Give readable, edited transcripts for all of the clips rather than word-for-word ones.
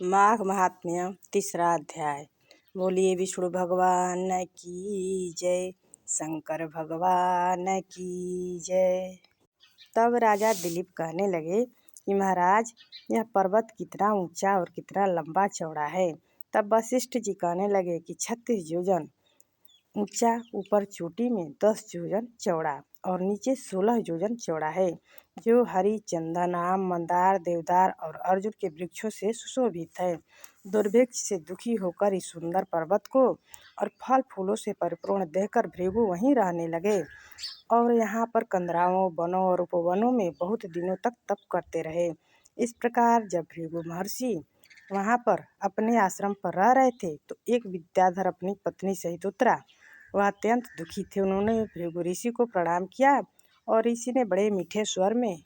माघ महात्म्य तीसरा अध्याय। बोलिए विष्णु भगवान की जय, शंकर भगवान की जय। तब राजा दिलीप कहने लगे कि महाराज, यह पर्वत कितना ऊंचा और कितना लंबा चौड़ा है। तब वशिष्ठ जी कहने लगे कि 36 योजन ऊंचा, ऊपर चोटी में 10 योजन चौड़ा और नीचे 16 योजन चौड़ा है, जो हरि, चंदन, आम, मंदार, देवदार और अर्जुन के वृक्षों से सुशोभित है। दुर्भिक्ष से दुखी होकर इस सुंदर पर्वत को और फल फूलों से परिपूर्ण देखकर भृगु वहीं रहने लगे और यहाँ पर कंदराओं, वनों और उपवनों में बहुत दिनों तक तप करते रहे। इस प्रकार जब भृगु महर्षि वहाँ पर अपने आश्रम पर रह रहे थे तो एक विद्याधर अपनी पत्नी सहित उतरा। वह अत्यंत दुखी थे। उन्होंने भृगु ऋषि को प्रणाम किया और ऋषि ने बड़े मीठे स्वर में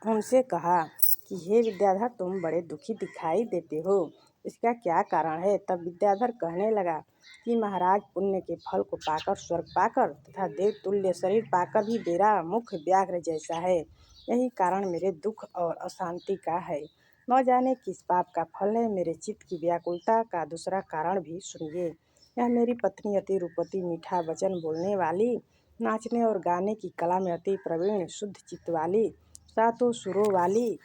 उनसे कहा कि हे विद्याधर, तुम बड़े दुखी दिखाई देते हो, इसका क्या कारण है। तब विद्याधर कहने लगा कि महाराज, पुण्य के फल को पाकर, स्वर्ग पाकर तथा देव तुल्य शरीर पाकर भी मेरा मुख व्याघ्र जैसा है। यही कारण मेरे दुख और अशांति का है। न जाने किस पाप का फल है। मेरे चित्त की व्याकुलता का दूसरा कारण भी सुनिए। यह मेरी पत्नी अति रूपवती, मीठा वचन बोलने वाली, नाचने और गाने की कला में अति प्रवीण, शुद्ध चित्त वाली, सातों सुरों वाली,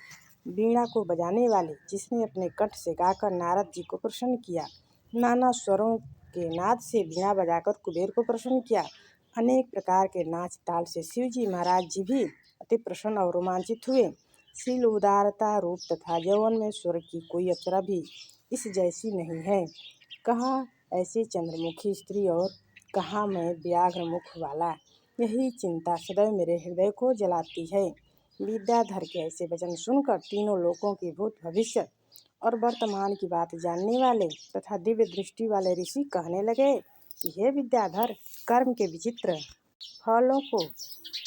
वीणा को बजाने वाली, जिसने अपने कंठ से गाकर नारद जी को प्रसन्न किया, नाना स्वरों के नाद से वीणा बजाकर कुबेर को प्रसन्न किया, अनेक प्रकार के नाच ताल से शिव जी महाराज जी भी अति प्रसन्न और रोमांचित हुए। शील, उदारता, रूप तथा यौवन में स्वर्ग की कोई अप्सरा भी इस जैसी नहीं है। कहाँ ऐसी चंद्रमुखी स्त्री और कहाँ मैं व्याघ्र मुख वाला। यही चिंता सदैव मेरे हृदय को जलाती है। विद्याधर के ऐसे वचन सुनकर तीनों लोकों की भूत, भविष्य और वर्तमान की बात जानने वाले तथा दिव्य दृष्टि वाले ऋषि कहने लगे कि हे विद्याधर, कर्म के विचित्र फलों को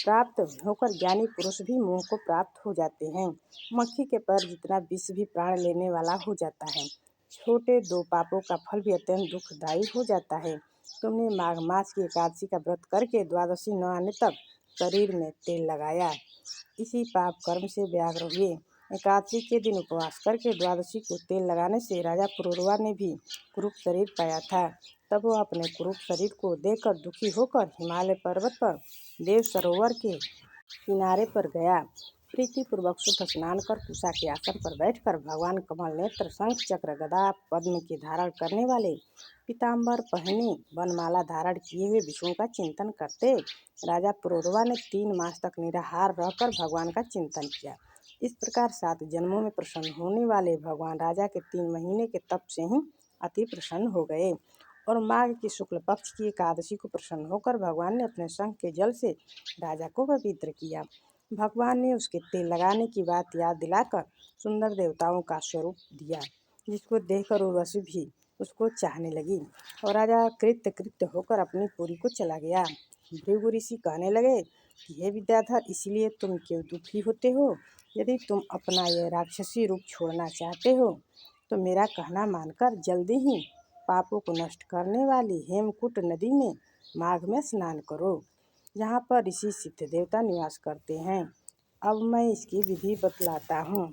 प्राप्त होकर ज्ञानी पुरुष भी मोह को प्राप्त हो जाते हैं। मक्खी के पैर जितना विष भी प्राण लेने वाला हो जाता है। छोटे 2 पापों का फल भी अत्यंत दुखदायी हो जाता है। तुमने माघ मास की एकादशी का व्रत करके द्वादशी न आने तक शरीर में तेल लगाया, इसी पाप कर्म से व्याघ्र हुए। एकादशी के दिन उपवास करके द्वादशी को तेल लगाने से राजा पुरूरवा ने भी कुरूप शरीर पाया था। तब वह अपने कुरूप शरीर को देखकर दुखी होकर हिमालय पर्वत पर देव सरोवर के किनारे पर गया। प्रीतिपूर्वक शुद्ध स्नान कर कुशा के आसन पर बैठकर भगवान कमल नेत्र, शंख, चक्र, गदा, पद्म के धारण करने वाले, पीताम्बर पहने, वनमाला धारण किए हुए विष्णु का चिंतन करते राजा पुरूरवा ने 3 मास तक निराहार रहकर भगवान का चिंतन किया। इस प्रकार 7 जन्मों में प्रसन्न होने वाले भगवान राजा के 3 महीने के तप से ही अति प्रसन्न हो गए और माघ की शुक्ल पक्ष की एकादशी को प्रसन्न होकर भगवान ने अपने शंख के जल से राजा को पवित्र किया। भगवान ने उसके तेल लगाने की बात याद दिलाकर सुंदर देवताओं का स्वरूप दिया, जिसको देखकर उर्वशी भी उसको चाहने लगी और राजा कृत्य होकर अपनी पुरी को चला गया। भृगु ऋषि कहने लगे कि हे विद्याधर, इसलिए तुम क्यों दुखी होते हो। यदि तुम अपना यह राक्षसी रूप छोड़ना चाहते हो तो मेरा कहना मानकर जल्दी ही पापों को नष्ट करने वाली हेमकूट नदी में माघ में स्नान करो, जहाँ पर ऋषि सिद्ध देवता निवास करते हैं। अब मैं इसकी विधि बतलाता हूँ।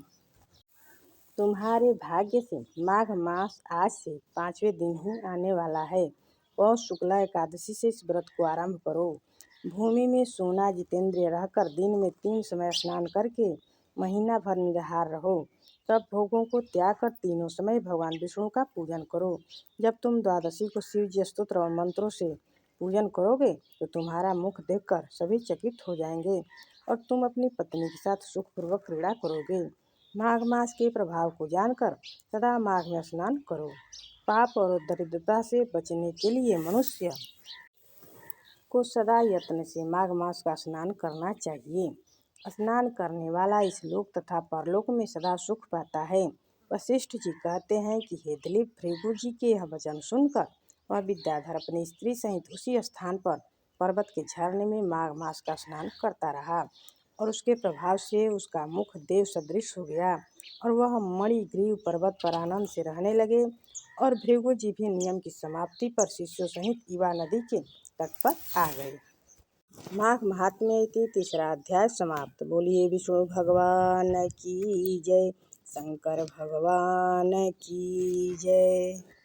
तुम्हारे भाग्य से माघ मास आज से 5वें दिन ही आने वाला है। पौष शुक्ला एकादशी से इस व्रत को आरंभ करो। भूमि में सोना जितेंद्रिय रहकर दिन में 3 समय स्नान करके महीना भर निराहार रहो। सब भोगों को त्याग कर तीनों समय भगवान विष्णु का पूजन करो। जब तुम द्वादशी को शिव जी स्तोत्र और मंत्रों से पूजन करोगे तो तुम्हारा मुख देखकर सभी चकित हो जाएंगे और तुम अपनी पत्नी के साथ सुखपूर्वक क्रीड़ा करोगे। माघ मास के प्रभाव को जानकर सदा माघ में स्नान करो। पाप और दरिद्रता से बचने के लिए मनुष्य को सदा यत्न से माघ मास का स्नान करना चाहिए। स्नान करने वाला इस लोक तथा परलोक में सदा सुख पाता है। वशिष्ठ जी कहते हैं कि हे दिलीप, भृगु जी के यह वचन सुनकर वह विद्याधर अपनी स्त्री सहित उसी स्थान पर पर्वत के झरने में माघ मास का स्नान करता रहा और उसके प्रभाव से उसका मुख देव सदृश हो गया और वह मणिग्रीव पर्वत पर आनंद से रहने लगे। और भृगु जी भी नियम की समाप्ति पर शिष्यों सहित इवा नदी के तट पर आ गए। माघ महात्म्य इति तीसरा अध्याय समाप्त। बोलिए विष्णु भगवान की जय, शंकर भगवान की जय।